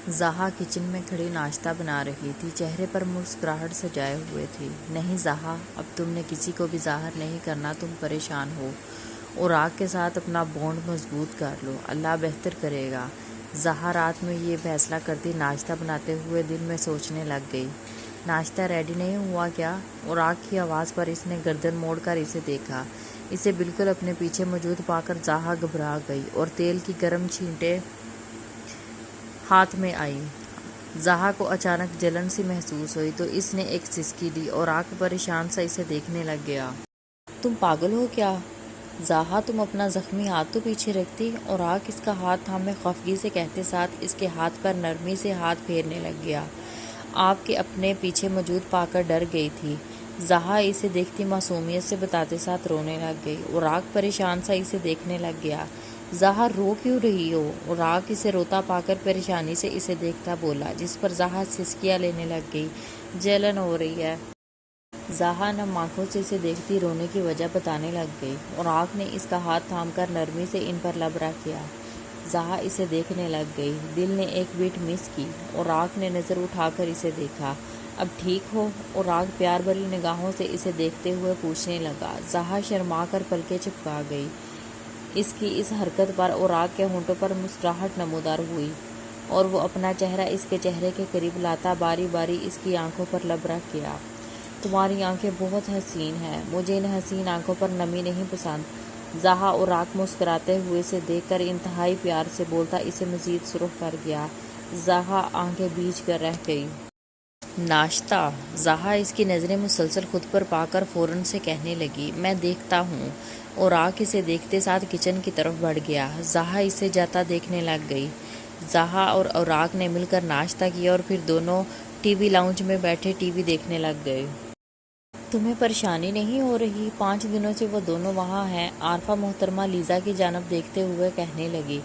زہا kitchen میں کھڑی ناشتہ بنا رہی تھی، چہرے پر مسکراہٹ سجائے ہوئے تھی۔ نہیں زہا، اب تم نے کسی کو بھی ظاہر نہیں کرنا تم پریشان ہو، اور آگ کے ساتھ اپنا بانڈ مضبوط کر لو، اللہ بہتر کرے گا۔ زہا رات میں یہ فیصلہ کرتی ناشتہ بناتے ہوئے دل میں سوچنے لگ گئی، ناشتہ ریڈی نہیں ہوا کیا؟ اور آگ کی آواز پر اس نے گردن موڑ کر اسے دیکھا۔ اسے بالکل اپنے پیچھے موجود پا کر زہا گھبرا گئی اور تیل کی گرم چھینٹیں ہاتھ میں آئیں۔ زہا کو اچانک جلن سی محسوس ہوئی تو اس نے ایک سسکی دی اور آگ پریشان سا اسے دیکھنے لگ گیا۔ تم پاگل ہو کیا؟ زہا، تم اپنا زخمی ہاتھ تو پیچھے رکھتی، اور آگ اس کا ہاتھ تھامے خفگی سے کہتے ساتھ اس کے ہاتھ پر نرمی سے ہاتھ پھیرنے لگ گیا۔ آپ کے اپنے پیچھے موجود پا کر ڈر گئی تھی۔ زہا اسے دیکھتی معصومیت سے بتاتے ساتھ رونے لگ گئی اور آگ پریشان سا اسے دیکھنے لگ گیا۔ زہا، رو کیوں رہی ہو؟ اور آگ اسے روتا پا کر پریشانی سے اسے دیکھتا بولا، جس پر زہا سسکیاں لینے لگ گئی۔ جلن ہو رہی ہے۔ زہا نم آنکھوں سے اسے دیکھتی رونے کی وجہ بتانے لگ گئی اور آگ نے اس کا ہاتھ تھام کر نرمی سے ان پر لبرا کیا۔ زہا اسے دیکھنے لگ گئی، دل نے ایک بیٹ مس کی اور آگ نے نظر اٹھا کر اسے دیکھا۔ اب ٹھیک ہو؟ اور آگ پیار بھری نگاہوں سے اسے دیکھتے ہوئے پوچھنے لگا۔ زہا شرما کر پلکیں چپکا گئی۔ اس کی اس حرکت پر اور آگ کے ہونٹوں پر مسکراہٹ نمودار ہوئی اور وہ اپنا چہرہ اس کے چہرے کے قریب لاتا باری باری اس کی آنکھوں پر لبرا کیا۔ تمہاری آنکھیں بہت حسین ہیں، مجھے ان حسین آنکھوں پر نمی نہیں پسند۔ زہا اور آگ مسکراتے ہوئے اسے دیکھ کر انتہائی پیار سے بولتا اسے مزید سرخ کر گیا۔ زہا آنکھیں بھیج کر رہ گئی۔ ناشتہ؟ زہا اس کی نظریں مسلسل خود پر پا کر فوراً سے کہنے لگی، میں دیکھتا ہوں، اور آگ اسے دیکھتے ساتھ کچن کی طرف بڑھ گیا۔ زہا اسے جاتا دیکھنے لگ گئی۔ زہا اور آگ نے مل کر ناشتہ کیا اور پھر دونوں ٹی وی لاؤنج میں بیٹھے ٹی وی دیکھنے لگ گئے۔ تمہیں پریشانی نہیں ہو رہی؟ 5 دنوں سے وہ دونوں وہاں ہیں، عارفہ محترمہ لیزا کی جانب دیکھتے ہوئے کہنے لگی۔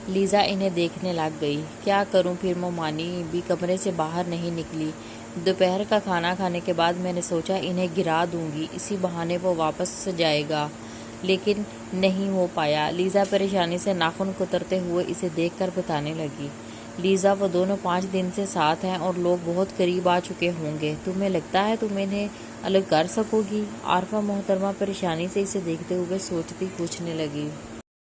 لیزا انہیں دیکھنے لگ گئی۔ کیا کروں پھر، مومانی بھی کمرے سے باہر نہیں نکلی۔ دوپہر کا کھانا کھانے کے بعد میں نے سوچا انہیں گرا دوں گی، اسی بہانے وہ واپس جائے گا، لیکن نہیں ہو پایا۔ لیزا پریشانی سے ناخن کترتے ہوئے اسے دیکھ کر بتانے لگی۔ لیزا، وہ دونوں 5 دن سے ساتھ ہیں اور لوگ بہت قریب آ چکے ہوں گے، تمہیں لگتا ہے تم انہیں الگ کر سکو گی؟ عارفہ محترمہ پریشانی سے اسے دیکھتے ہوئے سوچتی پوچھنے لگی۔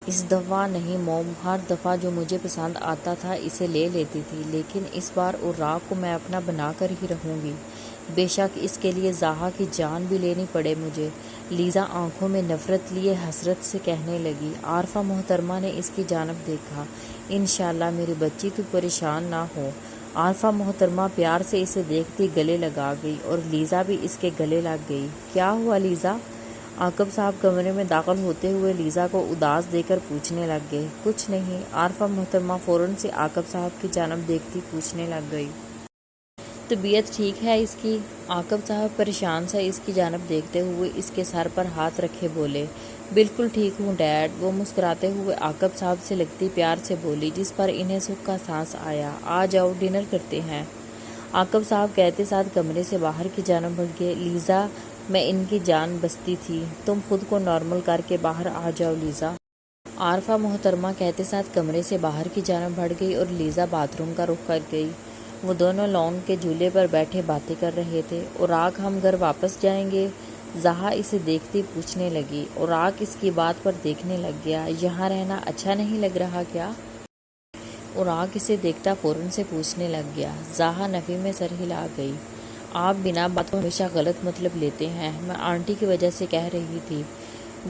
اس دفعہ نہیں موم، ہر دفعہ جو مجھے پسند آتا تھا اسے لے لیتی تھی، لیکن اس بار اوراق کو میں اپنا بنا کر ہی رہوں گی، بے شک اس کے لیے زہا کی جان بھی لینی پڑے مجھے۔ لیزا آنکھوں میں نفرت لیے حسرت سے کہنے لگی۔ عارفہ محترمہ نے اس کی جانب دیکھا۔ انشاءاللہ میری بچی تو پریشان نہ ہو۔ عارفہ محترمہ پیار سے اسے دیکھتی گلے لگا گئی اور لیزا بھی اس کے گلے لگ گئی۔ کیا ہوا لیزا؟ عاقب صاحب کمرے میں داخل ہوتے ہوئے لیزا کو اداس دے کر پوچھنے لگ گئے۔ کچھ نہیں، عارفہ محترمہ فوراً سے عاقب صاحب کی جانب دیکھتی پوچھنے لگ گئی۔ طبیعت ٹھیک ہے اس کی؟ عاقب صاحب پریشان سا اس کی جانب دیکھتے ہوئے اس کے سر پر ہاتھ رکھے بولے۔ بالکل ٹھیک ہوں ڈیڈ، وہ مسکراتے ہوئے عاقب صاحب سے لگتی پیار سے بولی، جس پر انہیں سکھ کا سانس آیا۔ آ جاؤ ڈنر کرتے ہیں۔ عاقب صاحب کہتے ساتھ کمرے سے باہر کی جانب بڑھ گئے۔ لیزا، میں ان کی جان بستی تھی، تم خود کو نارمل کر کے باہر آ جاؤ لیزا۔ عارفہ محترمہ کہتے ساتھ کمرے سے باہر کی جانب بڑھ گئی اور لیزا باتھ روم کا رخ کر گئی۔ وہ دونوں لان کے جھولے پر بیٹھے باتیں کر رہے تھے۔ اور آگ ہم گھر واپس جائیں گے؟ زہا اسے دیکھتی پوچھنے لگی اور آگ اس کی بات پر دیکھنے لگ گیا۔ یہاں رہنا اچھا نہیں لگ رہا کیا؟ اور آگ اسے دیکھتا فوراً سے پوچھنے لگ گیا۔ زہا نفی میں سر ہلا گئی۔ آپ بنا بات کو ہمیشہ غلط مطلب لیتے ہیں، میں آنٹی کی وجہ سے کہہ رہی تھی،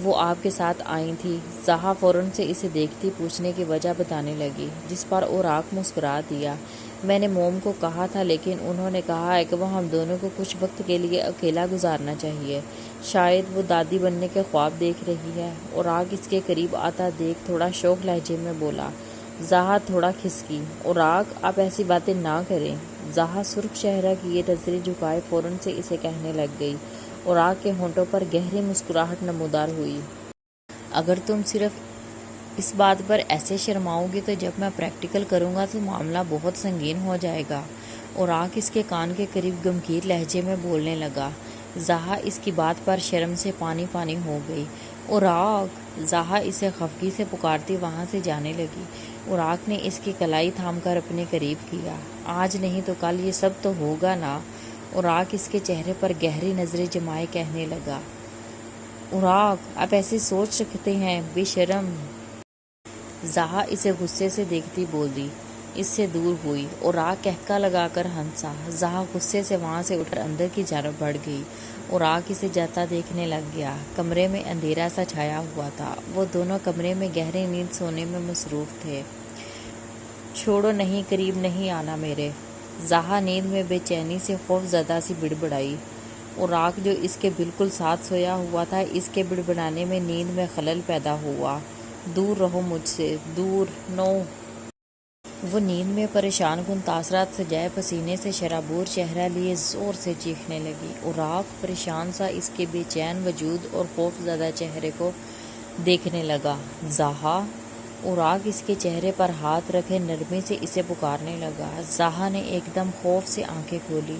وہ آپ کے ساتھ آئی تھی۔ زہا فوراً سے اسے دیکھتی پوچھنے کی وجہ بتانے لگی، جس پر اوراق مسکرا دیا۔ میں نے موم کو کہا تھا، لیکن انہوں نے کہا ہے کہ وہ ہم دونوں کو کچھ وقت کے لیے اکیلا گزارنا چاہیے، شاید وہ دادی بننے کے خواب دیکھ رہی ہے۔ اور آگ اس کے قریب آتا دیکھ تھوڑا شوق لہجے میں بولا۔ زہا تھوڑا کھسکی۔ اور آگ، آپ ایسی باتیں نہ کریں۔ زہا سرخ چہرہ کیے نظریں جھکائے فوراً سے اسے کہنے لگ گئی اور آگ کے ہونٹوں پر گہری مسکراہٹ نمودار ہوئی۔ اگر تم صرف اس بات پر ایسے شرماؤ گی تو جب میں پریکٹیکل کروں گا تو معاملہ بہت سنگین ہو جائے گا۔ اور آگ اس کے کان کے قریب گمگیر لہجے میں بولنے لگا۔ زہا اس کی بات پر شرم سے پانی پانی ہو گئی۔ اور آگ، زہا اسے خفگی سے پکارتی وہاں سے جانے لگی۔ اوراق نے اس کی کلائی تھام کر اپنے قریب کیا۔ آج نہیں تو کل یہ سب تو ہوگا نا؟ اوراق اس کے چہرے پر گہری نظریں جمائے کہنے لگا، اوراق آپ ایسے سوچ رکھتے ہیں، بے شرم۔ زہا اسے غصے سے دیکھتی بول دی، اس سے دور ہوئی۔ اوراق کہکا لگا کر ہنسا۔ زہا غصے سے وہاں سے اٹھ کر اندر کی جانب بڑھ گئی۔ اوراق اسے جاتا دیکھنے لگ گیا۔ کمرے میں اندھیرا سا چھایا ہوا تھا۔ وہ دونوں کمرے میں گہری نیند سونے میں مصروف تھے۔ چھوڑو، نہیں، قریب نہیں آنا میرے۔ زہا نیند میں بے چینی سے خوف زدہ سی بڑبڑائی۔ اوراق جو اس کے بالکل ساتھ سویا ہوا تھا، اس کے بڑبڑانے میں نیند میں خلل پیدا ہوا۔ دور رہو مجھ سے، دور، نو۔ وہ نیند میں پریشان کن تاثرات سجائے پسینے سے شرابور چہرہ لیے زور سے چیخنے لگی۔ اوراق پریشان سا اس کے بے چین وجود اور خوف زدہ چہرے کو دیکھنے لگا۔ زہا! اوراق اس کے چہرے پر ہاتھ رکھے نرمی سے اسے پکارنے لگا۔ زہا نے ایک دم خوف سے آنکھیں کھولی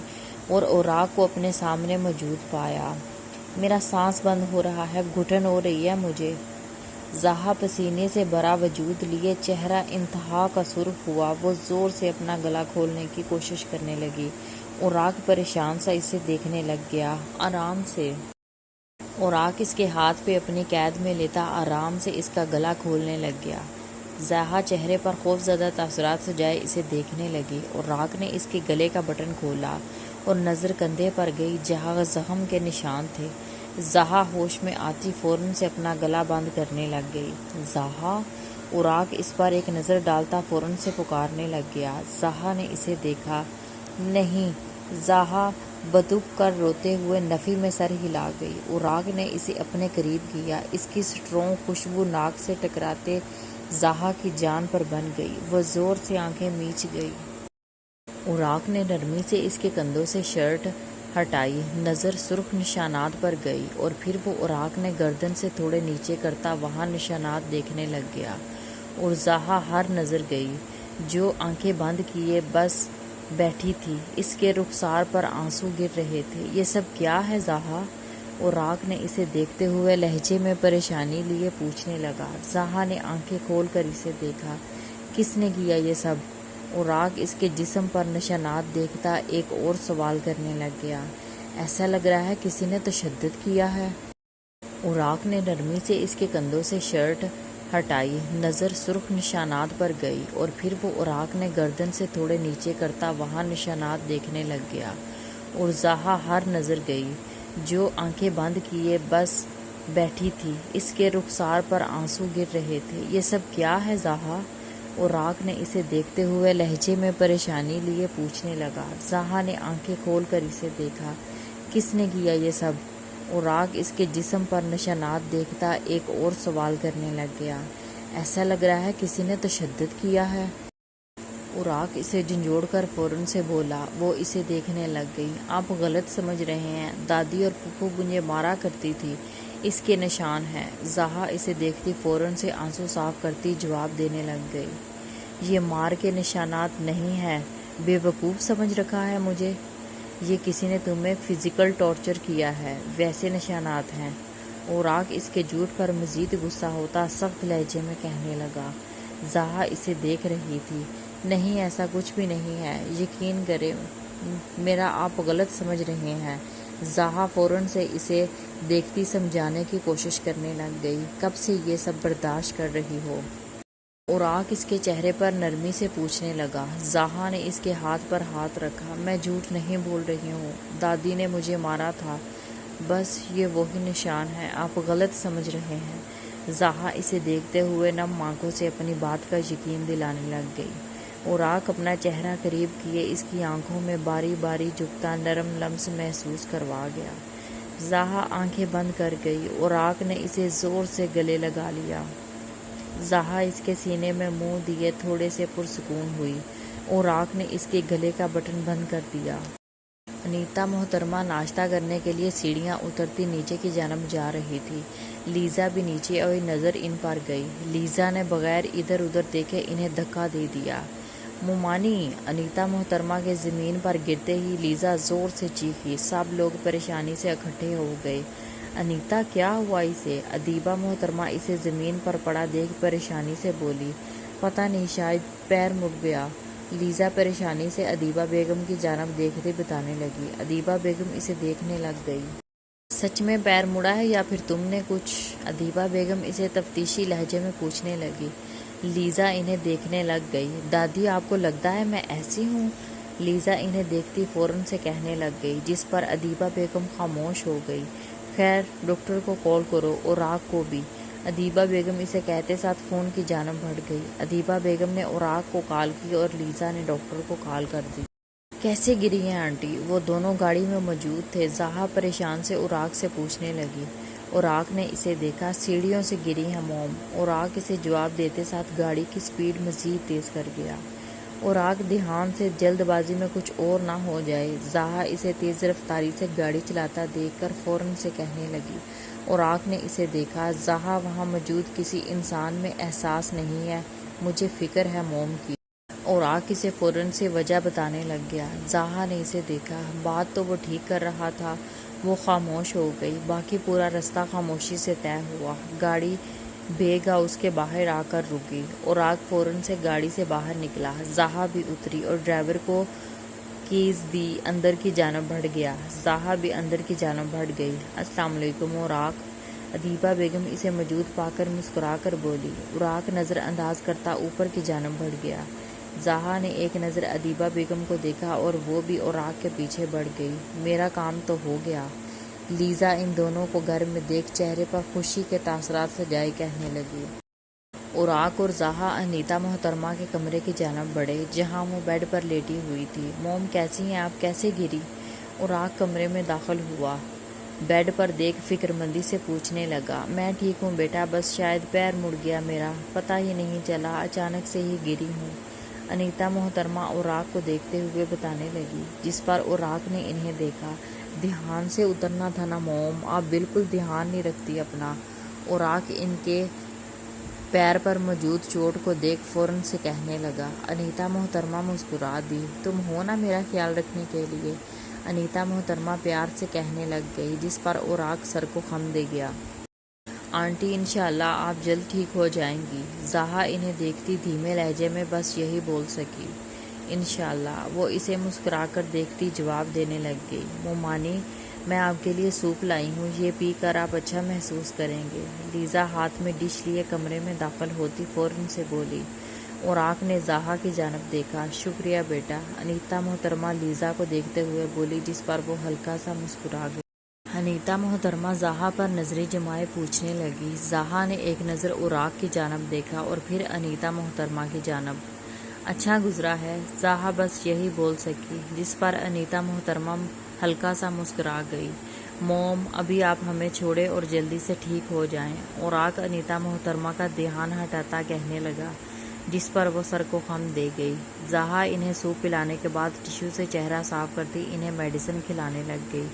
اور اوراق کو اپنے سامنے موجود پایا۔ میرا سانس بند ہو رہا ہے، گھٹن ہو رہی ہے مجھے۔ زہا پسینے سے بھرا وجود لیے چہرہ انتہا کا سرخ ہوا۔ وہ زور سے اپنا گلا کھولنے کی کوشش کرنے لگی۔ اوراق پریشان سا اسے دیکھنے لگ گیا۔ آرام سے۔ اوراق اس کے ہاتھ پہ اپنی قید میں لیتا آرام سے اس کا گلا کھولنے لگ گیا۔ زہا چہرے پر خوف زدہ تاثرات سجائے اسے دیکھنے لگی۔ اوراق نے اس کے گلے کا بٹن کھولا اور نظر کندھے پر گئی جہاں زخم کے نشان تھے۔ زہا ہوش میں آتی فوراً سے اپنا گلا بند کرنے لگ گئی۔ زہا! اوراق اس پر ایک نظر ڈالتا فوراً سے پکارنے لگ گیا۔ زہا نے اسے دیکھا نہیں۔ زہا بدک کر روتے ہوئے نفی میں سر ہلا گئی۔ اوراق نے اسے اپنے قریب کیا۔ اس کی سٹرونگ خوشبو ناک سے ٹکراتے زہا کی جان پر بن گئی۔ وہ زور سے آنکھیں میچ گئی۔ اوراق نے نرمی سے اس کے کندھوں سے شرٹ ہٹائی۔ نظر سرخ نشانات پر گئی اور پھر وہ اوراق نے گردن سے تھوڑے نیچے کرتا وہاں نشانات دیکھنے لگ گیا اور زہا ہر نظر گئی جو آنکھیں بند کیے بس بیٹھی تھی۔ اس کے رخسار پر آنسو گر رہے تھے۔ یہ سب کیا ہے زہا؟ اوراق نے اسے دیکھتے ہوئے لہجے میں پریشانی لیے پوچھنے لگا۔ زہا نے آنکھیں کھول کر اسے دیکھا۔ کس نے کیا یہ سب؟ اوراق اس کے جسم پر نشانات دیکھتا ایک اور سوال کرنے لگ گیا۔ ایسا لگ رہا ہے کسی نے تشدد کیا ہے۔ اوراق نے نرمی سے اس کے کندھوں سے شرٹ ہٹائی۔ نظر سرخ نشانات پر گئی اور پھر وہ اوراق نے گردن سے تھوڑے نیچے کرتا وہاں نشانات دیکھنے لگ گیا اور زہا ہر نظر گئی جو آنکھیں بند کیے بس بیٹھی تھی۔ اس کے رخسار پر آنسو گر رہے تھے۔ یہ سب کیا ہے زہا؟ اوراق نے اسے دیکھتے ہوئے لہجے میں پریشانی لیے پوچھنے لگا۔ زہا نے آنکھیں کھول کر اسے دیکھا۔ کس نے کیا یہ سب؟ اوراق اس کے جسم پر نشانات دیکھتا ایک اور سوال کرنے لگ گیا۔ ایسا لگ رہا ہے کسی نے تشدد کیا ہے۔ اوراق اسے جھنجھوڑ کر فوراً سے بولا۔ وہ اسے دیکھنے لگ گئی۔ آپ غلط سمجھ رہے ہیں، دادی اور پھپھو مجھے مارا کرتی تھی، اس کے نشان ہیں۔ زہا اسے دیکھتی فوراً سے آنسو صاف کرتی جواب دینے لگ گئی۔ یہ مار کے نشانات نہیں ہیں، بے وقوف سمجھ رکھا ہے مجھے۔ یہ کسی نے تمہیں فزیکل ٹارچر کیا ہے، ویسے نشانات ہیں۔ اوراق اس کے جھوٹ پر مزید غصہ ہوتا سخت لہجے میں کہنے لگا۔ زہا اسے دیکھ رہی تھی۔ نہیں، ایسا کچھ بھی نہیں ہے، یقین کریں، میرا آپ غلط سمجھ رہے ہیں۔ زہا فوراً سے اسے دیکھتی سمجھانے کی کوشش کرنے لگ گئی۔ کب سے یہ سب برداشت کر رہی ہو؟ اوراق اس کے چہرے پر نرمی سے پوچھنے لگا۔ زہا نے اس کے ہاتھ پر ہاتھ رکھا۔ میں جھوٹ نہیں بول رہی ہوں، دادی نے مجھے مارا تھا، بس یہ وہی نشان ہے، آپ غلط سمجھ رہے ہیں۔ زہا اسے دیکھتے ہوئے نم آنکھوں سے اپنی بات کا یقین دلانے لگ گئی۔ اوراق اپنا چہرہ قریب کیے اس کی آنکھوں میں باری باری جھکتا نرم لمس محسوس کروا گیا۔ زہا آنکھیں بند کر گئی۔ اوراق نے اسے زور سے گلے لگا لیا۔ زہا اس کے سینے میں منہ دیے تھوڑے سے پرسکون ہوئی۔ اوراق نے اس کے گلے کا بٹن بند کر دیا۔ انیتا محترمہ ناشتہ کرنے کے لیے سیڑھیاں اترتی نیچے کی جانب جا رہی تھی۔ لیزا بھی نیچے آئی، نظر ان پر گئی۔ لیزا نے بغیر ادھر ادھر دیکھے انہیں دھکا دے دیا۔ مومانی! انیتا محترمہ کے زمین پر گرتے ہی لیزا زور سے چیخی۔ سب لوگ پریشانی سے اکٹھے ہو گئے۔ انیتا، کیا ہوا اسے؟ ادیبہ محترمہ اسے زمین پر پڑا دیکھ پریشانی سے بولی۔ پتہ نہیں، شاید پیر مڑ گیا۔ لیزا پریشانی سے ادیبہ بیگم کی جانب دیکھتے بتانے لگی۔ ادیبہ بیگم اسے دیکھنے لگ گئی۔ سچ میں پیر مڑا ہے یا پھر تم نے کچھ؟ ادیبہ بیگم اسے تفتیشی لہجے میں پوچھنے لگی۔ لیزا انہیں دیکھنے لگ گئی۔ دادی، آپ کو لگتا ہے میں ایسی ہوں؟ لیزا انہیں دیکھتی فوراً سے کہنے لگ گئی، جس پر ادیبہ بیگم خاموش ہو گئی۔ خیر، ڈاکٹر کو کال کرو اور اوراق کو بھی۔ ادیبہ بیگم اسے کہتے ساتھ فون کی جانب بڑھ گئی۔ ادیبہ بیگم نے اوراق کو کال کی اور لیزا نے ڈاکٹر کو کال کر دی۔ کیسے گری ہیں آنٹی؟ وہ دونوں گاڑی میں موجود تھے۔ زہا پریشان سے اوراق سے پوچھنے لگی۔ اوراق نے اسے دیکھا۔ سیڑھیوں سے گری ہیں موم۔ اوراق اسے جواب دیتے ساتھ گاڑی کی سپیڈ مزید تیز کر گیا۔ اوراق دھیان سے، جلد بازی میں کچھ اور نہ ہو جائے۔ زہا اسے تیز رفتاری سے گاڑی چلاتا دیکھ کر فوراً سے کہنے لگی۔ اوراق نے اسے دیکھا۔ زہا، وہاں موجود کسی انسان میں احساس نہیں ہے، مجھے فکر ہے موم کی۔ اوراق اسے فوراً سے وجہ بتانے لگ گیا۔ زہا نے اسے دیکھا۔ بات تو وہ ٹھیک کر رہا تھا۔ وہ خاموش ہو گئی۔ باقی پورا رستہ خاموشی سے طے ہوا۔ گاڑی بے گا اس کے باہر آ کر رکی۔ اوراق فوراً سے گاڑی سے باہر نکلا۔ زہا بھی اتری اور ڈرائیور کو کیز دی، اندر کی جانب بڑھ گیا۔ زہا بھی اندر کی جانب بڑھ گئی۔ السلام علیکم اوراق۔ ادیبہ بیگم اسے موجود پا کر مسکرا کر بولی۔ اوراق نظر انداز کرتا اوپر کی جانب بڑھ گیا۔ زہا نے ایک نظر ادیبہ بیگم کو دیکھا اور وہ بھی اوراق کے پیچھے بڑھ گئی۔ میرا کام تو ہو گیا۔ لیزا ان دونوں کو گھر میں دیکھ چہرے پر خوشی کے تاثرات سجائے کہنے لگی۔ اوراق اور زہا انیتا محترمہ کے کمرے کی جانب بڑھے، جہاں وہ بیڈ پر لیٹی ہوئی تھی۔ موم کیسی ہیں آپ؟ کیسے گری؟ اوراق کمرے میں داخل ہوا۔ بیڈ پر دیکھ فکر مندی سے پوچھنے لگا۔ میں ٹھیک ہوں بیٹا، بس شاید پیر مڑ گیا میرا، پتہ ہی نہیں چلا، اچانک سے ہی گری ہوں، انیتا محترمہ اوراق کو دیکھتے ہوئے بتانے لگی، جس پر اوراق نے انہیں دیکھا۔ دھیان سے اترنا تھا نا موم، آپ بالکل دھیان نہیں رکھتی اپنا۔ اوراق ان کے پیر پر موجود چوٹ کو دیکھ فوراً سے کہنے لگا۔ انیتا محترمہ مسکرا دی۔ تم ہو نا میرا خیال رکھنے کے لیے، انیتا محترمہ پیار سے کہنے لگ گئی، جس پر اوراق سر کو خم دے گیا۔ آنٹی، انشاءاللہ آپ جلد ٹھیک ہو جائیں گی۔ زہا انہیں دیکھتی دھیمے لہجے میں بس یہی بول سکی، انشاءاللہ۔ وہ اسے مسکرا کر دیکھتی جواب دینے لگ گئی۔ مومانی، میں آپ کے لیے سوپ لائی ہوں، یہ پی کر آپ اچھا محسوس کریں گے۔ لیزا ہاتھ میں ڈش لیے کمرے میں داخل ہوتی فوراً سے بولی۔ اوراق نے زہا کی جانب دیکھا۔ شکریہ بیٹا، انیتا محترمہ لیزا کو دیکھتے ہوئے بولی، جس پر وہ ہلکا سا مسکرا گئی۔ انیتا محترمہ زہا پر نظریں جمائے پوچھنے لگی۔ زہا نے ایک نظر اوراق کی جانب دیکھا اور پھر انیتا محترمہ کی جانب۔ اچھا گزرا ہے، زہا بس یہی بول سکی، جس پر انیتا محترمہ ہلکا سا مسکرا گئی۔ موم، ابھی آپ ہمیں چھوڑے اور جلدی سے ٹھیک ہو جائیں، اوراق انیتا محترمہ کا دھیان ہٹاتا کہنے لگا، جس پر وہ سر کو خم دے گئی۔ زہا انہیں سوپ پلانے کے بعد ٹشو سے چہرہ صاف کرتی انہیں میڈیسن کھلانے لگ گئی۔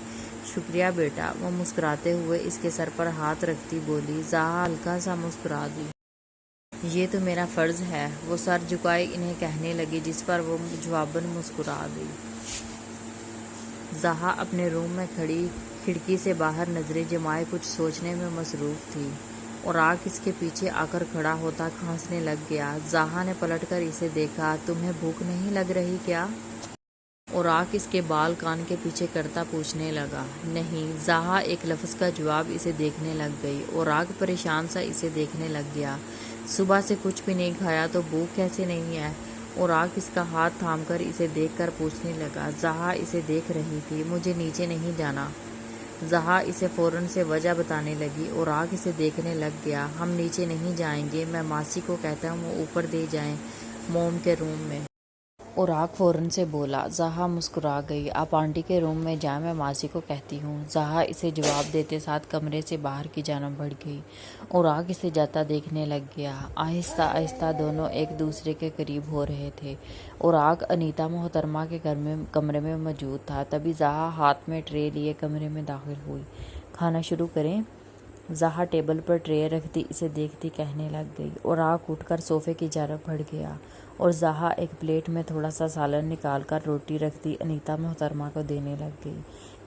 شکریہ بیٹا، وہ مسکراتے ہوئے اس کے سر پر ہاتھ رکھتی بولی۔ زہا ہلکا سا مسکرا دی۔ یہ تو میرا فرض ہے، وہ سر جھکائے انہیں کہنے لگی، جس پر وہ جواباً مسکرا دی۔ زہا اپنے روم میں کھڑی کھڑکی سے باہر نظریں جمائے کچھ سوچنے میں مصروف تھی۔ اوراق اس کے پیچھے آ کر کھڑا ہوتا کھانسنے لگ گیا۔ زہا نے پلٹ کر اسے دیکھا۔ تمہیں بھوک نہیں لگ رہی کیا؟ اوراق اس کے بال کان کے پیچھے کرتا پوچھنے لگا۔ نہیں، زہا ایک لفظ کا جواب اسے دیکھنے لگ گئی۔ اوراق پریشان سا اسے دیکھنے لگ گیا۔ صبح سے کچھ بھی نہیں کھایا تو بھوک کیسے نہیں ہے؟ اوراق اس کا ہاتھ تھام کر اسے دیکھ کر پوچھنے لگا۔ زہا اسے دیکھ رہی تھی۔ مجھے نیچے نہیں جانا۔ زہا اسے فوراً سے وجہ بتانے لگی۔ اوراق اسے دیکھنے لگ گیا۔ ہم نیچے نہیں جائیں گے، میں ماسی کو کہتا ہوں وہ اوپر دے جائیں موم کے روم میں۔ اوراق فوراً سے بولا۔ زہا مسکرا گئی۔ آپ آنٹی کے روم میں جائیں، میں ماسی کو کہتی ہوں۔ زہا اسے جواب دیتے ساتھ کمرے سے باہر کی جانب بڑھ گئی۔ اوراق اسے جاتا دیکھنے لگ گیا۔ آہستہ آہستہ دونوں ایک دوسرے کے قریب ہو رہے تھے۔ اوراق انیتا محترمہ کے کمرے میں موجود تھا۔ تبھی زہا ہاتھ میں ٹرے لیے کمرے میں داخل ہوئی۔ کھانا شروع کریں؟ زہا ٹیبل پر ٹرے رکھتی اسے دیکھتی کہنے لگ گئی۔ اوراق اٹھ کر صوفے کی جانب بڑھ گیا اور زہا ایک پلیٹ میں تھوڑا سا سالن نکال کر روٹی رکھتی انیتا محترمہ کو دینے لگ گئی۔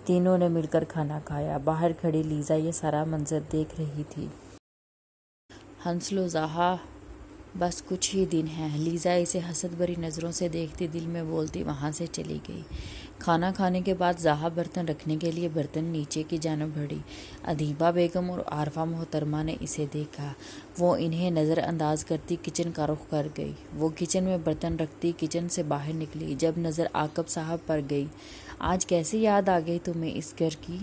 تینوں نے مل کر کھانا کھایا۔ باہر کھڑی لیزا یہ سارا منظر دیکھ رہی تھی۔ ہنس لو زہا، بس کچھ ہی دن ہیں۔ لیزا اسے حسد بھری نظروں سے دیکھتی دل میں بولتی وہاں سے چلی گئی۔ کھانا کھانے کے بعد زہا برتن رکھنے کے لیے برتن نیچے کی جانب بڑھی۔ ادیبہ بیگم اور عارفہ محترمہ نے اسے دیکھا۔ وہ انہیں نظر انداز کرتی کچن کا رخ کر گئی۔ وہ کچن میں برتن رکھتی کچن سے باہر نکلی۔ جب نظر عاقب صاحب پر گئی، آج کیسے یاد آ گئی تمہیں اس گھر کی؟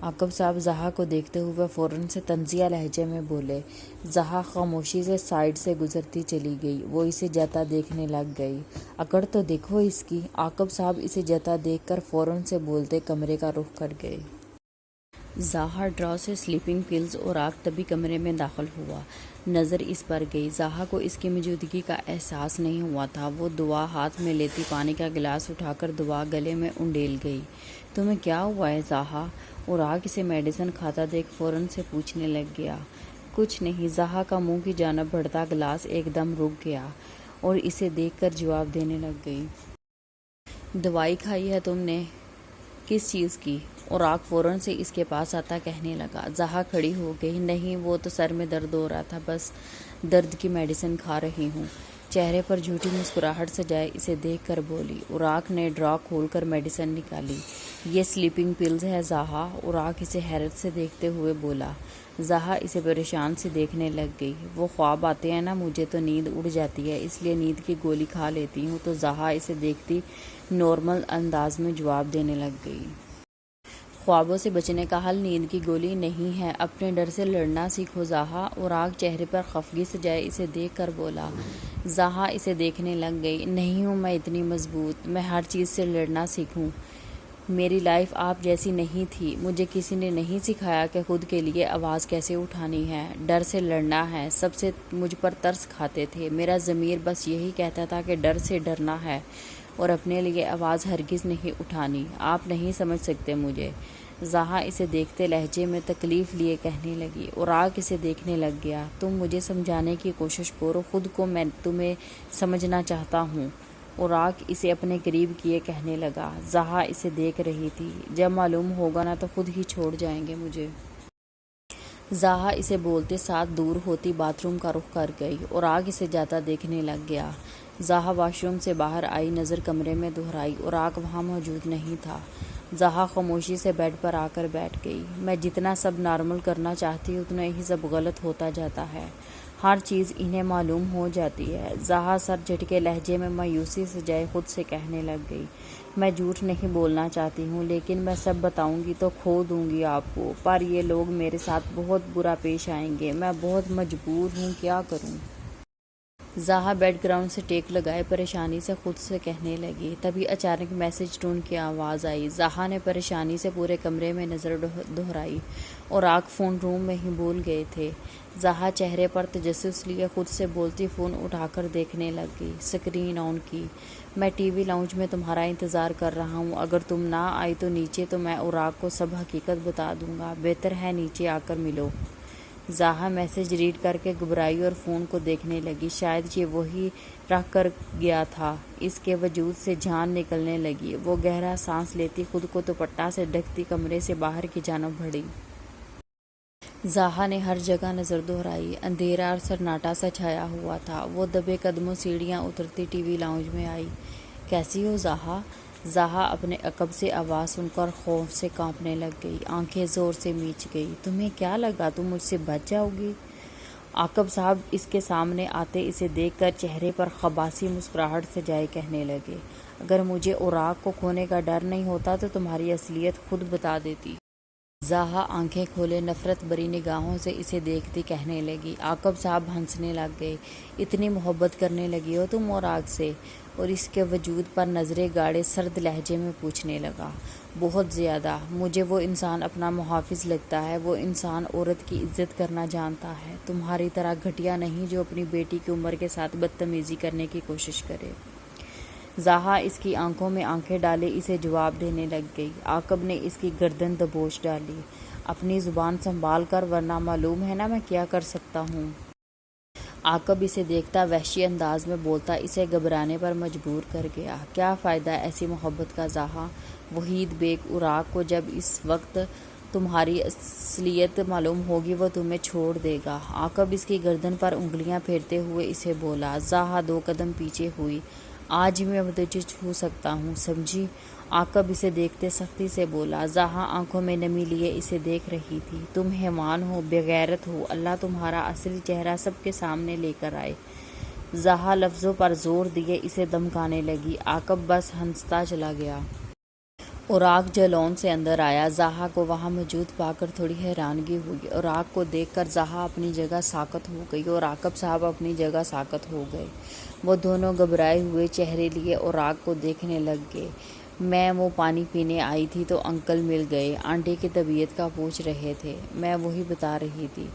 عاقب صاحب زہا کو دیکھتے ہوئے فوراً سے طنزیہ لہجے میں بولے۔ زہا خاموشی سے سائیڈ سے گزرتی چلی گئی۔ وہ اسے جاتا دیکھنے لگ گئی۔ اکڑ تو دیکھو اس کی۔ عاقب صاحب اسے جاتا دیکھ کر فوراً سے بولتے کمرے کا رخ کر گئے۔ زہا ڈرا سے سلیپنگ پلز اور آگ تبھی کمرے میں داخل ہوا۔ نظر اس پر گئی۔ زہا کو اس کی موجودگی کا احساس نہیں ہوا تھا۔ وہ دعا ہاتھ میں لیتی پانی کا گلاس اٹھا کر دعا گلے میں انڈیل گئی۔ تمہیں کیا ہوا ہے زہا؟ اور آگ اسے میڈیسن کھاتا دیکھ فوراً سے پوچھنے لگ گیا۔ کچھ نہیں۔ زہا کا منہ کی جانب بڑھتا گلاس ایک دم رک گیا اور اسے دیکھ کر جواب دینے لگ گئی۔ دوائی کھائی ہے تم نے؟ کس چیز کی؟ اور آگ فوراً سے اس کے پاس آتا کہنے لگا۔ زہا کھڑی ہو گئی۔ نہیں، وہ تو سر میں درد ہو رہا تھا، بس درد کی میڈیسن کھا رہی ہوں۔ چہرے پر جھوٹی مسکراہٹ سجائے اسے دیکھ کر بولی۔ اوراق نے ڈرا کھول کر میڈیسن نکالی۔ یہ سلیپنگ پلز ہے زہا۔ اوراق اسے حیرت سے دیکھتے ہوئے بولا۔ زہا اسے پریشان سے دیکھنے لگ گئی۔ وہ خواب آتے ہیں نا، مجھے تو نیند اڑ جاتی ہے، اس لیے نیند کی گولی کھا لیتی ہوں۔ تو زہا اسے دیکھتی نارمل انداز میں جواب دینے لگ گئی۔ خوابوں سے بچنے کا حل نیند کی گولی نہیں ہے، اپنے ڈر سے لڑنا سیکھو زہا۔ اوراق چہرے پر خفگی سجائے اسے دیکھ کر بولا۔ زہا اسے دیکھنے لگ گئی۔ نہیں ہوں میں اتنی مضبوط، میں ہر چیز سے لڑنا سیکھوں۔ میری لائف آپ جیسی نہیں تھی، مجھے کسی نے نہیں سکھایا کہ خود کے لیے آواز کیسے اٹھانی ہے، ڈر سے لڑنا ہے۔ سب سے مجھ پر ترس کھاتے تھے، میرا ضمیر بس یہی کہتا تھا کہ ڈر سے ڈرنا ہے اور اپنے لیے آواز ہرگز نہیں اٹھانی۔ آپ نہیں سمجھ سکتے مجھے۔ زہا اسے دیکھتے لہجے میں تکلیف لیے کہنے لگی۔ اوراق اسے دیکھنے لگ گیا۔ تم مجھے سمجھانے کی کوشش کرو، خود کو میں تمہیں سمجھنا چاہتا ہوں۔ اوراق اسے اپنے قریب کیے کہنے لگا۔ زہا اسے دیکھ رہی تھی۔ جب معلوم ہوگا نا تو خود ہی چھوڑ جائیں گے مجھے۔ زہا اسے بولتے ساتھ دور ہوتی باتھ روم کا رخ کر گئی۔ اوراق اسے جاتا دیکھنے لگ گیا۔ زہا واش روم سے باہر آئی، نظر کمرے میں دہرائی۔ اوراق وہاں موجود نہیں تھا۔ زہا خاموشی سے بیڈ پر آ کر بیٹھ گئی۔ میں جتنا سب نارمل کرنا چاہتی ہوں اتنا ہی سب غلط ہوتا جاتا ہے، ہر چیز انہیں معلوم ہو جاتی ہے۔ زہا سر جھٹکے لہجے میں مایوسی سجائے خود سے کہنے لگ گئی۔ میں جھوٹ نہیں بولنا چاہتی ہوں، لیکن میں سب بتاؤں گی تو کھو دوں گی آپ کو، پر یہ لوگ میرے ساتھ بہت برا پیش آئیں گے، میں بہت مجبور ہوں، کیا کروں؟ زہا بیک گراؤنڈ سے ٹیک لگائے پریشانی سے خود سے کہنے لگی۔ تبھی اچانک میسج ٹون کی آواز آئی۔ زہا نے پریشانی سے پورے کمرے میں نظر دہرائی۔ اوراق فون روم میں ہی بھول گئے تھے۔ زہا چہرے پر تجسس لیے خود سے بولتی فون اٹھا کر دیکھنے لگ گئی۔ اسکرین آن کی۔ میں ٹی وی لاؤنج میں تمہارا انتظار کر رہا ہوں، اگر تم نہ آئی تو نیچے تو میں اوراق کو سب حقیقت بتا دوں گا، بہتر ہے نیچے آ کر ملو۔ زہا میسج ریڈ کر کے گھبرائی اور فون کو دیکھنے لگی۔ شاید یہ وہی رکھ کر گیا تھا۔ اس کے وجود سے جان نکلنے لگی۔ وہ گہرا سانس لیتی خود کو دوپٹہ سے ڈھکتی کمرے سے باہر کی جانب بڑھی۔ زہا نے ہر جگہ نظر دہرائی۔ اندھیرا اور سناٹا سا چھایا ہوا تھا۔ وہ دبے قدموں سیڑھیاں اترتی ٹی وی لاؤنج میں آئی۔ کیسی ہو زہا؟ زہا اپنے عقب سے آواز سن کر خوف سے کانپنے لگ گئی، آنکھیں زور سے میچ گئی۔ تمہیں کیا لگا تم مجھ سے بچ جاؤ گی؟ عاقب صاحب اس کے سامنے آتے اسے دیکھ کر چہرے پر خباثی مسکراہٹ سجائے کہنے لگے۔ اگر مجھے اوراق کو کھونے کا ڈر نہیں ہوتا تو تمہاری اصلیت خود بتا دیتی۔ زہا آنکھیں کھولے نفرت بری نگاہوں سے اسے دیکھتی کہنے لگی۔ عاقب صاحب ہنسنے لگ گئے۔ اتنی محبت کرنے لگی ہو تم اوراق سے؟ اور اس کے وجود پر نظریں گاڑے سرد لہجے میں پوچھنے لگا۔ بہت زیادہ۔ مجھے وہ انسان اپنا محافظ لگتا ہے، وہ انسان عورت کی عزت کرنا جانتا ہے، تمہاری طرح گھٹیا نہیں جو اپنی بیٹی کی عمر کے ساتھ بدتمیزی کرنے کی کوشش کرے۔ زہا اس کی آنکھوں میں آنکھیں ڈالے اسے جواب دینے لگ گئی۔ عاقب نے اس کی گردن دبوچ ڈالی۔ اپنی زبان سنبھال کر، ورنہ معلوم ہے نا میں کیا کر سکتا ہوں۔ عاقب اسے دیکھتا وحشی انداز میں بولتا اسے گھبرانے پر مجبور کر گیا۔ کیا فائدہ ایسی محبت کا زہا؟ وحید بیگ اوراق کو جب اس وقت تمہاری اصلیت معلوم ہوگی وہ تمہیں چھوڑ دے گا۔ عاقب اس کی گردن پر انگلیاں پھیرتے ہوئے اسے بولا۔ زاہا 2 قدم پیچھے ہوئی۔ آج میں تجھے چھو سکتا ہوں، سمجھی؟ عاقب اسے دیکھتے سختی سے بولا۔ زاہا آنکھوں میں نمی لیے اسے دیکھ رہی تھی۔ تم حیوان ہو، بے غیرت ہو، اللہ تمہارا اصلی چہرہ سب کے سامنے لے کر آئے۔ زاہا لفظوں پر زور دیے اسے دمکانے لگی۔ عاقب بس ہنستا چلا گیا۔ اوراق جلون سے اندر آیا۔ زاہا کو وہاں موجود پا کر تھوڑی حیرانگی ہوئی۔ اوراق کو دیکھ کر زاہا اپنی جگہ ساکت ہو گئی اور عاقب صاحب اپنی جگہ ساکت ہو گئے۔ وہ دونوں گھبرائے ہوئے چہرے لیے اوراق کو دیکھنے لگ گئے۔ میں وہ پانی پینے آئی تھی تو انکل مل گئے، آنٹی کی طبیعت کا پوچھ رہے تھے، میں وہی بتا رہی تھی۔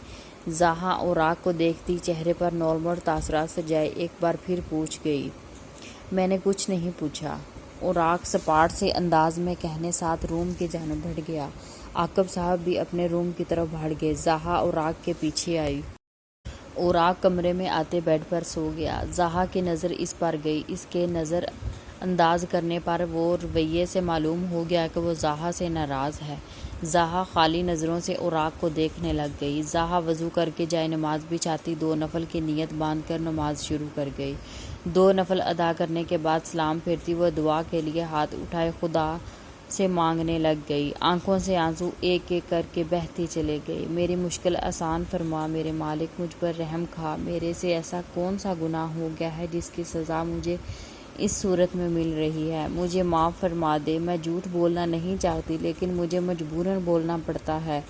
زاہا اوراق کو دیکھتی چہرے پر نارمل تاثرات سجائے ایک بار پھر پوچھ گئی۔ میں نے کچھ نہیں پوچھا، اوراق سپاٹ سے انداز میں کہنے ساتھ روم کی جانب بڑھ گیا۔ عاقب صاحب بھی اپنے روم کی طرف بڑھ گئے۔ زاہا اوراق کے پیچھے آئی۔ اوراق کمرے میں آتے بیڈ پر سو گیا۔ زاہا کی نظر اس پر گئی۔ اس کے نظر انداز کرنے پر وہ رویے سے معلوم ہو گیا کہ وہ زاہا سے ناراض ہے۔ زاہا خالی نظروں سے اوراق کو دیکھنے لگ گئی۔ زاہا وضو کر کے جائے نماز بچھاتی 2 نفل کی نیت باندھ کر نماز شروع کر گئی۔ 2 نفل ادا کرنے کے بعد سلام پھرتی وہ دعا کے لیے ہاتھ اٹھائے خدا سے مانگنے لگ گئی۔ آنکھوں سے آنسو ایک ایک کر کے بہتے چلے گئے۔ میری مشکل آسان فرما، میرے مالک مجھ پر رحم کھا، میرے سے ایسا کون سا گناہ ہو گیا ہے جس کی سزا مجھے اس صورت میں مل رہی ہے، مجھے معاف فرما دے۔ میں جھوٹ بولنا نہیں چاہتی لیکن مجھے مجبوراً بولنا پڑتا ہے۔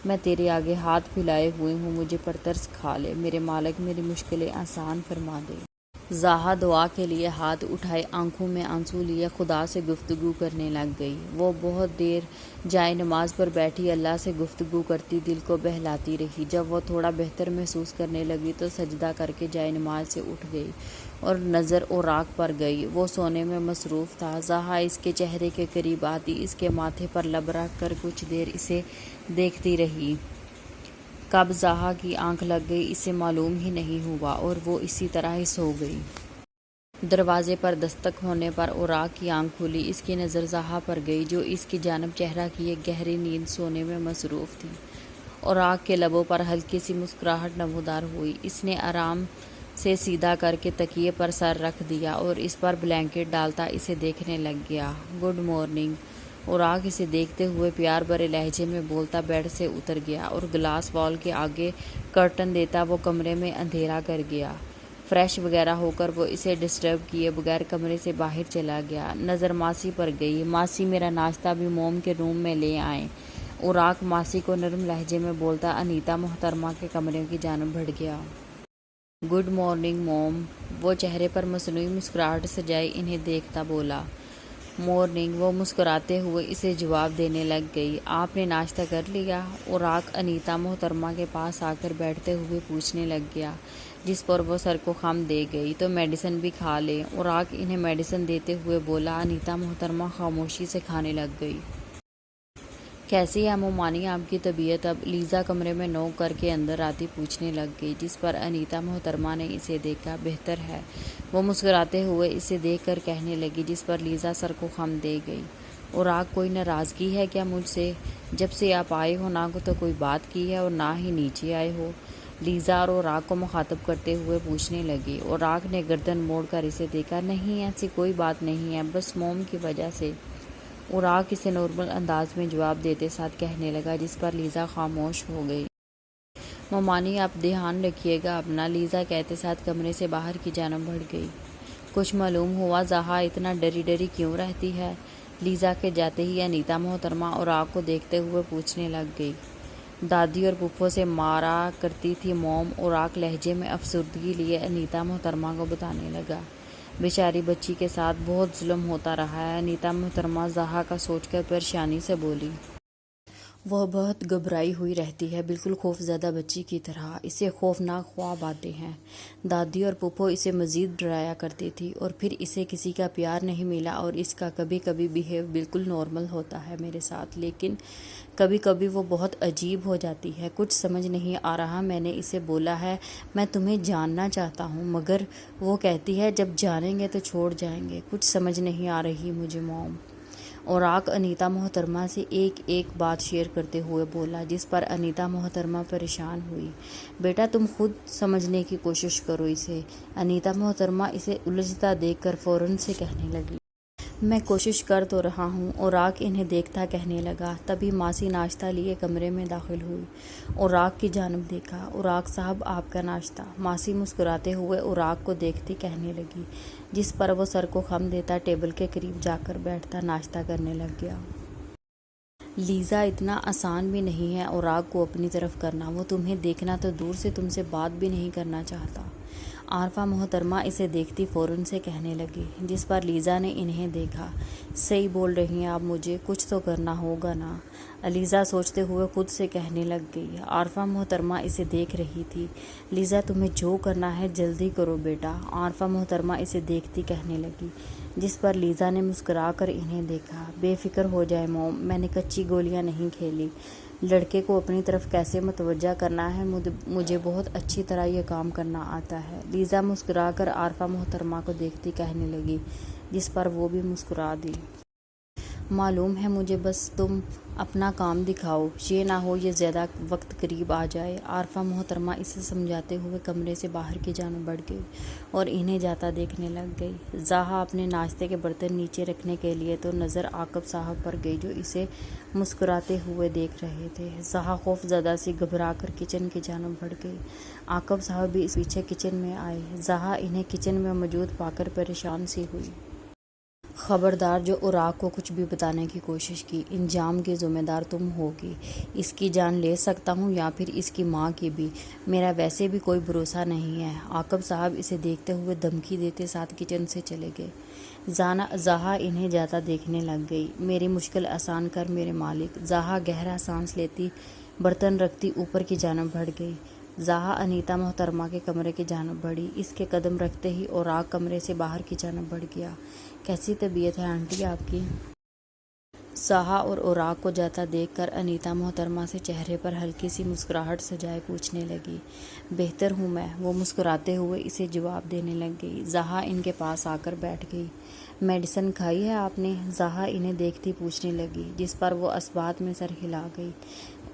میں تیرے آگے ہاتھ پھیلائے ہوئی ہوں، مجھے پر ترس کھا لے، میرے مالک میری مشکلیں آسان فرما دے۔ زاہا دعا کے لیے ہاتھ اٹھائے آنکھوں میں آنسو لیے خدا سے گفتگو کرنے لگ گئی۔ وہ بہت دیر جائے نماز پر بیٹھی اللہ سے گفتگو کرتی دل کو بہلاتی رہی۔ جب وہ تھوڑا بہتر محسوس کرنے لگی تو سجدہ کر کے جائے نماز سے اٹھ گئی اور نظر اوراق پر گئی۔ وہ سونے میں مصروف تھا۔ زاہا اس کے چہرے کے قریب آتی اس کے ماتھے پر لب رکھ کر کچھ دیر اسے دیکھتی رہی۔ کب زاہا کی آنکھ لگ گئی اسے معلوم ہی نہیں ہوا اور وہ اسی طرح ہی سو گئی۔ دروازے پر دستک ہونے پر اوراق کی آنکھ کھلی۔ اس کی نظر زاہا پر گئی جو اس کی جانب چہرہ کیے گہری نیند سونے میں مصروف تھی۔ اوراق کے لبوں پر ہلکی سی مسکراہٹ نمودار ہوئی۔ اس نے آرام سے سیدھا کر کے تکیے پر سر رکھ دیا اور اس پر بلینکٹ ڈالتا اسے دیکھنے لگ گیا۔ Good morning. اوراق اسے دیکھتے ہوئے پیار بھرے لہجے میں بولتا بیڈ سے اتر گیا اور گلاس وال کے آگے کرٹن دیتا وہ کمرے میں اندھیرا کر گیا۔ فریش وغیرہ ہو کر وہ اسے ڈسٹرب کیے بغیر کمرے سے باہر چلا گیا۔ نظر ماسی پر گئی۔ ماسی میرا ناشتہ بھی موم کے روم میں لے آئیں۔ اوراق ماسی کو نرم لہجے میں بولتا انیتا محترمہ کے کمرے کی جانب بڑھ گیا۔ گڈ مارننگ موم۔ وہ چہرے پر مصنوعی مسکراہٹ سجائے انہیں دیکھتا بولا۔ مارننگ۔ وہ مسکراتے ہوئے اسے جواب دینے لگ گئی۔ آپ نے ناشتہ کر لیا؟ اوراق انیتا محترمہ کے پاس آ کر بیٹھتے ہوئے پوچھنے لگ گیا، جس پر وہ سر کو خم دے گئی۔ تو میڈیسن بھی کھا لیں۔ اوراق انہیں میڈیسن دیتے ہوئے بولا۔ انیتا محترمہ خاموشی سے کھانے لگ گئی۔ کیسی ہے مومانی آپ کی طبیعت اب؟ لیزا کمرے میں نوک کر کے اندر آتی پوچھنے لگ گئی، جس پر انیتا محترمہ نے اسے دیکھا۔ بہتر ہے، وہ مسکراتے ہوئے اسے دیکھ کر کہنے لگی، جس پر لیزا سر کو خم دے گئی۔ اوراق کوئی ناراضگی ہے کیا مجھ سے؟ جب سے آپ آئے ہو نہ تو کوئی بات کی ہے اور نہ ہی نیچے آئے ہو؟ لیزا اور اوراق کو مخاطب کرتے ہوئے پوچھنے لگی۔ اوراق نے گردن موڑ کر اسے دیکھا۔ نہیں، ایسی کوئی بات نہیں ہے، بس موم کی وجہ سے۔ اوراق اسے نارمل انداز میں جواب دیتے ساتھ کہنے لگا، جس پر لیزا خاموش ہو گئی۔ مومانی آپ دھیان رکھیے گا اپنا، لیزا کہتے ساتھ کمرے سے باہر کی جانب بڑھ گئی۔ کچھ معلوم ہوا زاہا اتنا ڈری ڈری کیوں رہتی ہے؟ لیزا کے جاتے ہی انیتا محترمہ اوراق کو دیکھتے ہوئے پوچھنے لگ گئی۔ دادی اور پھپھو سے مارا کرتی تھی موم، اوراق لہجے میں افسردگی لیے انیتا محترمہ کو بتانے لگا۔ بیچاری بچی کے ساتھ بہت ظلم ہوتا رہا ہے، انیتا محترمہ زاہا کا سوچ کر پریشانی سے بولی۔ وہ بہت گھبرائی ہوئی رہتی ہے، بالکل خوف زدہ بچی کی طرح، اسے خوفناک خواب آتے ہیں۔ دادی اور پھپھو اسے مزید ڈرایا کرتی تھی اور پھر اسے کسی کا پیار نہیں ملا اور اس کا کبھی کبھی بیہیو بالکل نارمل ہوتا ہے میرے ساتھ، لیکن کبھی کبھی وہ بہت عجیب ہو جاتی ہے، کچھ سمجھ نہیں آ رہا۔ میں نے اسے بولا ہے میں تمہیں جاننا چاہتا ہوں، مگر وہ کہتی ہے جب جانیں گے تو چھوڑ جائیں گے، کچھ سمجھ نہیں آ رہی مجھے موم۔ اوراق انیتا محترمہ سے ایک ایک بات شیئر کرتے ہوئے بولا، جس پر انیتا محترمہ پریشان ہوئی۔ بیٹا تم خود سمجھنے کی کوشش کرو اسے۔ انیتا محترمہ اسے الجھتا دیکھ کر فوراً سے کہنے لگی، میں کوشش کر تو رہا ہوں۔ اوراق انہیں دیکھتا کہنے لگا۔ تبھی ماسی ناشتہ لیے کمرے میں داخل ہوئی۔ اوراق کی جانب دیکھا۔ اوراق صاحب آپ کا ناشتہ۔ ماسی مسکراتے ہوئے اوراق کو دیکھتی کہنے لگی، جس پر وہ سر کو خم دیتا ٹیبل کے قریب جا کر بیٹھتا ناشتہ کرنے لگ گیا۔ لیزا اتنا آسان بھی نہیں ہے اوراق کو اپنی طرف کرنا، وہ تمہیں دیکھنا تو دور سے تم سے بات بھی نہیں کرنا چاہتا۔ عارفہ محترمہ اسے دیکھتی فوراً سے کہنے لگی، جس پر لیزا نے انہیں دیکھا۔ صحیح بول رہی ہیں آپ، مجھے کچھ تو کرنا ہوگا نا؟ لیزا سوچتے ہوئے خود سے کہنے لگ گئی۔ عارفہ محترمہ اسے دیکھ رہی تھی۔ لیزا تمہیں جو کرنا ہے جلدی کرو بیٹا، عارفہ محترمہ اسے دیکھتی کہنے لگی، جس پر لیزا نے مسکرا کر انہیں دیکھا۔ بے فکر ہو جائے موم، میں نے کچی گولیاں نہیں کھیلی۔ لڑکے کو اپنی طرف کیسے متوجہ کرنا ہے مجھے بہت اچھی طرح یہ کام کرنا آتا ہے۔ لیزا مسکرا کر عارفہ محترمہ کو دیکھتی کہنے لگی، جس پر وہ بھی مسکرا دی۔ معلوم ہے مجھے، بس تم اپنا کام دکھاؤ، یہ نہ ہو یہ زیادہ وقت قریب آ جائے۔ عارفہ محترمہ اسے سمجھاتے ہوئے کمرے سے باہر کی جانب بڑھ گئی اور انہیں جاتا دیکھنے لگ گئی۔ زاہا اپنے ناشتے کے برتن نیچے رکھنے کے لیے تو نظر عاقب صاحب پر گئی جو اسے مسکراتے ہوئے دیکھ رہے تھے۔ زاہا خوف زدہ سی گھبرا کر کچن کی جانب بڑھ گئی۔ عاقب صاحب بھی اس پیچھے کچن میں آئے۔ زاہا انہیں کچن میں موجود پا کر پریشان سی ہوئی۔ خبردار جو اوراق کو کچھ بھی بتانے کی کوشش کی، انجام کی ذمہ دار تم ہوگی۔ اس کی جان لے سکتا ہوں یا پھر اس کی ماں کی بھی، میرا ویسے بھی کوئی بھروسہ نہیں ہے۔ عاقب صاحب اسے دیکھتے ہوئے دھمکی دیتے ساتھ کچن سے چلے گئے۔ زاہا انہیں جاتا دیکھنے لگ گئی۔ میری مشکل آسان کر میرے مالک۔ زاہا گہرا سانس لیتی برتن رکھتی اوپر کی جانب بڑھ گئی۔ زاہا انیتا محترمہ کے کمرے کی جانب بڑھی۔ اس کے قدم رکھتے ہی اوراق کمرے سے باہر کی جانب بڑھ گیا۔ کیسی طبیعت ہے آنٹی آپ کی؟ زاہا اور اوراق کو جاتا دیکھ کر انیتا محترمہ سے چہرے پر ہلکی سی مسکراہٹ سجائے پوچھنے لگی۔ بہتر ہوں میں، وہ مسکراتے ہوئے اسے جواب دینے لگ گئی۔ زاہا ان کے پاس آ کر بیٹھ گئی۔ میڈیسن کھائی ہے آپ نے؟ زاہا انہیں دیکھتی پوچھنے لگی، جس پر وہ اثبات میں سر ہلا گئی۔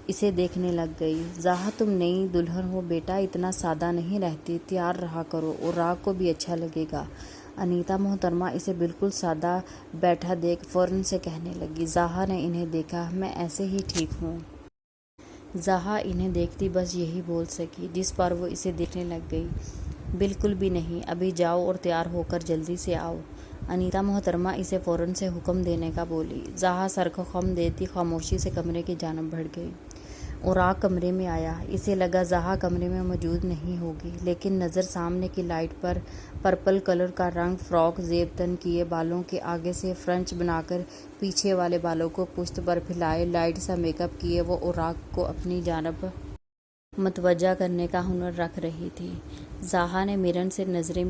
اسے دیکھنے لگ گئی۔ زاہا تم نئی دلہن ہو بیٹا، اتنا سادہ نہیں رہتی، تیار رہا کرو، اوراق کو بھی اچھا لگے گا۔ انیتا محترمہ اسے بالکل سادہ بیٹھا دیکھ فوراً سے کہنے لگی۔ زاہا نے انہیں دیکھا، میں ایسے ہی ٹھیک ہوں۔ زاہا انہیں دیکھتی بس یہی بول سکی، جس پر وہ اسے دیکھنے لگ گئی۔ بالکل بھی نہیں، ابھی جاؤ اور تیار ہو کر جلدی سے آؤ۔ انیتا محترمہ اسے فوراً سے حکم دینے کا بولی۔ زاہا سر کو خم دیتی خاموشی سے کمرے کی جانب بڑھ گئی۔ اوراق کمرے میں آیا۔ اسے لگا زاہا کمرے میں موجود نہیں ہوگی، لیکن نظر سامنے کی لائٹ پر پرپل کلر کا رنگ فراک زیب تن کیے، بالوں کے آگے سے فرنچ بنا کر پیچھے والے بالوں کو پشت پر پھیلائے، لائٹ سا میک اپ کیے وہ اوراق کو اپنی جانب متوجہ کرنے کا ہنر رکھ رہی تھی۔ زاہا نے میرن سے نظریں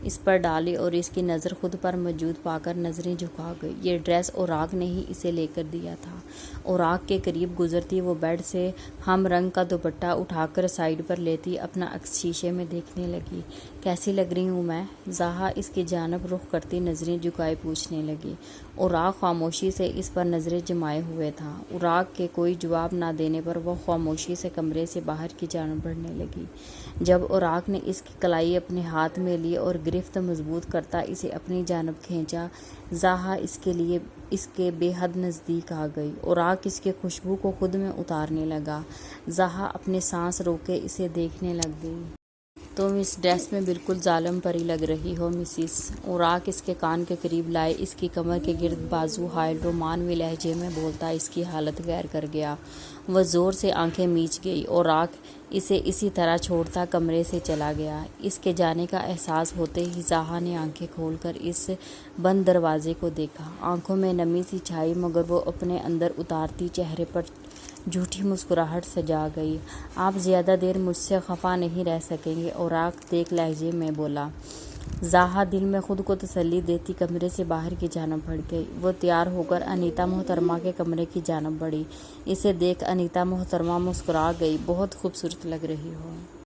اس پر ڈالی اور اس کی نظر خود پر موجود پا کر نظریں جھکا گئی۔ یہ ڈریس اوراق نے ہی اسے لے کر دیا تھا۔ اوراق کے قریب گزرتی وہ بیڈ سے ہم رنگ کا دوپٹہ اٹھا کر سائیڈ پر لیتی اپنا عکس شیشے میں دیکھنے لگی۔ کیسی لگ رہی ہوں میں؟ زاہا اس کی جانب رخ کرتی نظریں جھکائے پوچھنے لگی۔ اوراق خاموشی سے اس پر نظریں جمائے ہوئے تھا۔ اوراق کے کوئی جواب نہ دینے پر وہ خاموشی سے کمرے سے باہر کی جانب بڑھنے لگی۔ جب اوراق نے اس کی کلائی اپنے ہاتھ میں لی اور گرفت مضبوط کرتا اسے اپنی جانب کھینچا، زاہا اس کے بے حد نزدیک آ گئی۔ اوراق اس کی خوشبو کو خود میں اتارنے لگا۔ زاہا اپنے سانس روکے اسے دیکھنے لگ گئی۔ تم اس ڈریس میں بالکل ظالم پری لگ رہی ہو مسز۔ اوراق اس کے کان کے قریب لائے اس کی کمر کے گرد بازو حائل رومانوی لہجے میں بولتا اس کی حالت غیر کر گیا۔ وہ زور سے آنکھیں میچ گئی۔ اوراق اسے اسی طرح چھوڑتا کمرے سے چلا گیا۔ اس کے جانے کا احساس ہوتے ہی زاہا نے آنکھیں کھول کر اس بند دروازے کو دیکھا۔ آنکھوں میں نمی سی چھائی مگر وہ اپنے اندر اتارتی چہرے پر جھوٹی مسکراہٹ سجا گئی۔ آپ زیادہ دیر مجھ سے خفا نہیں رہ سکیں گے، اوراق دیکھ لہجے میں بولا۔ زاہا دل میں خود کو تسلی دیتی کمرے سے باہر کی جانب بڑھ گئی۔ وہ تیار ہو کر انیتا محترمہ کے کمرے کی جانب بڑھی۔ اسے دیکھ انیتا محترمہ مسکرا گئی۔ بہت خوبصورت لگ رہی ہو۔